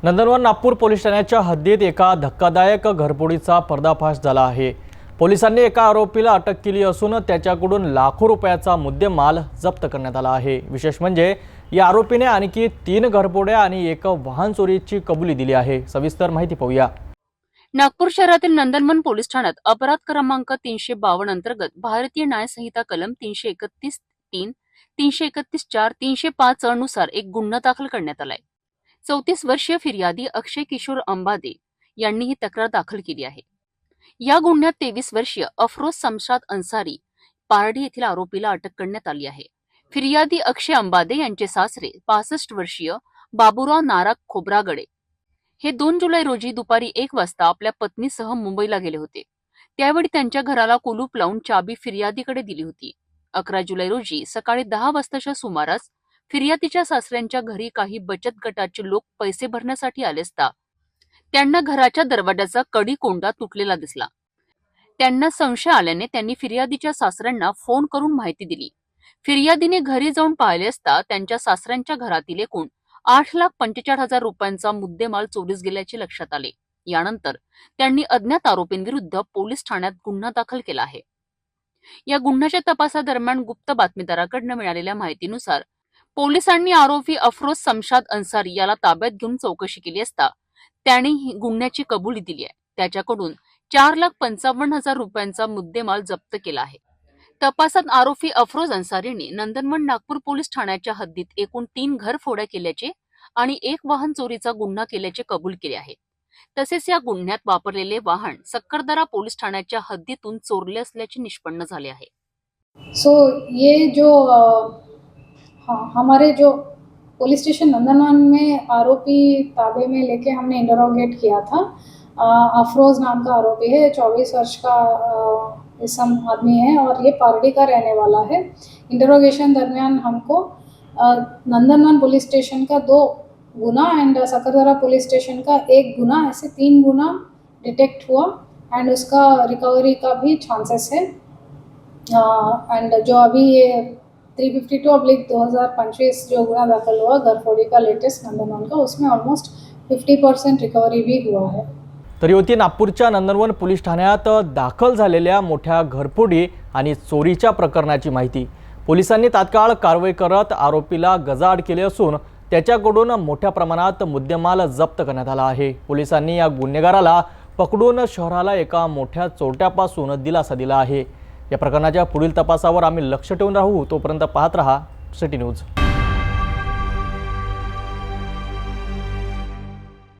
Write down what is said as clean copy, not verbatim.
नंदनवन Nagpur police ठाण्याच्या हद्दीत एका धक्कादायक घरफोडीचा पर्दाफाश झाला आहे। पोलिसांनी एका आरोपीला अटक केली असून त्याच्याकडून लाखो रुपयाचा मुद्देमाल जप्त करण्यात आला आहे। विशेष म्हणजे या आरोपीने आणखी 3 घरफोड्या आणि एक वाहन चोरीची कबुली दिली आहे। सविस्तर माहिती पाहूया। नागपूर शहरातील नंदनवन पोलीस ठाण्यात अपराध क्रमांक 352 अंतर्गत भारतीय न्याय संहिता कलम 331(3), 331(4), 305 अनुसार एक गुन्हा दाखल करण्यात आलाय। 34 वर्षीय फिर्यादी अक्षय किशोर अंबादे यांनी ही तक्रार दाखल केली आहे। या गुन्ह्यात 23 वर्षीय अफरोज शमशाद अन्सारी पारडी येथील आरोपीला अटक करण्यात आली आहे। फिर्यादी अक्षय अंबादे यांचे सासरे 65 वर्षीय बाबूराव नाराक खोब्रागडे हे 2 जुलै रोजी दुपारी 1 वाजता आपल्या पत्नीसह मुंबईला गेले होते। त्यावेळी त्यांच्या घराला कुलूप लावून चाबी फिर्यादीकडे दिली होती। 11 जुलै रोजी सकाळी 10 वाजताच्या सुमारास फिर्यादीच्या सासऱ्यांच्या घरी काही बचत गटाचे लोक पैसे भरण्यासाठी आले असता त्यांना घराच्या दरवाजाचा कडी कोंडा तुटलेला दिसला। त्यांना संशय आल्याने त्यांनी फिर्यादीच्या सासऱ्यांना फोन करून माहिती दिली। फिर्यादीने घरी जाऊन पाहिले असता त्यांच्या सासऱ्यांच्या घरातील एकूण 8,45,000 रुपयांचा मुद्देमाल चोरीस गेल्याचे लक्षात आले। यानंतर त्यांनी अज्ञात आरोपींविरुद्ध पोलीस ठाण्यात गुन्हा दाखल केला आहे। या गुन्ह्याच्या तपासादरम्यान गुप्त बातमीदाराकडून मिळालेल्या माहितीनुसार पोलिसांनी आरोपी अफरोज शमशाद अन्सारी याला ताब्यात घेऊन चौकशी केली असता त्याने गुन्ह्याची कबुली दिली आहे। त्याच्याकडून 4,55,000 रुपयांचा मुद्देमाल जप्त केला आहे। तपासात आरोपी अफरोज अन्सारीने नंदनवन नागपूर पोलीस ठाण्याच्या हद्दीत एकूण 3 घरफोड्या केल्याचे आणि 1 वाहन चोरीचा गुन्हा केल्याचे कबूल केले आहे। तसेच या गुन्ह्यात वापरलेले वाहन सक्करदरा पोलीस ठाण्याच्या हद्दीतून चोरले असल्याचे निष्पन्न झाले आहे। ये जो हमारे जो पुलिस स्टेशन नंदनवन में आरोपी ताबे में लेके हमने इंटरोगेट किया था। अफरोज नाम का आरोपी है, 24 वर्ष का इसम आदमी है और ये पारडी का रहने वाला है। इंटरोगेशन दरमियान हमको नंदनवन पुलिस स्टेशन का 2 गुना एंड सक्करदरा पुलिस स्टेशन का 1 गुना, ऐसे 3 गुना डिटेक्ट हुआ एंड उसका रिकवरी का भी चांसेस है। एंड जो अभी ये 352/2025 जो गुना दाखल हुआ घरफोड़ी का लेटेस्ट नंदनवन का, उसमें ऑलमोस्ट 50% रिकवरी भी हुआ है। तरी होती नागपूरच्या नंदनवन पोलीस ठाण्यात दाखल झालेल्या मोठ्या घरफोडी आणि चोरीच्या प्रकरणाची माहिती। पोलिसांनी तात्काळ कारवाई करत आरोपीला गजाआड केले असून त्याच्याकडून मोठ्या प्रमाणात मुद्देमाल जप्त करण्यात आला आहे। पोलिसांनी या गुन्हेगाराला पकडून शहराला एका मोठ्या चोरट्यापासून दिलासा दिला आहे। या प्रकरणाच्या पुढील तपासावर आम्ही लक्ष ठेवून राहू। तोपर्यंत पाहत रहा सिटी न्यूज।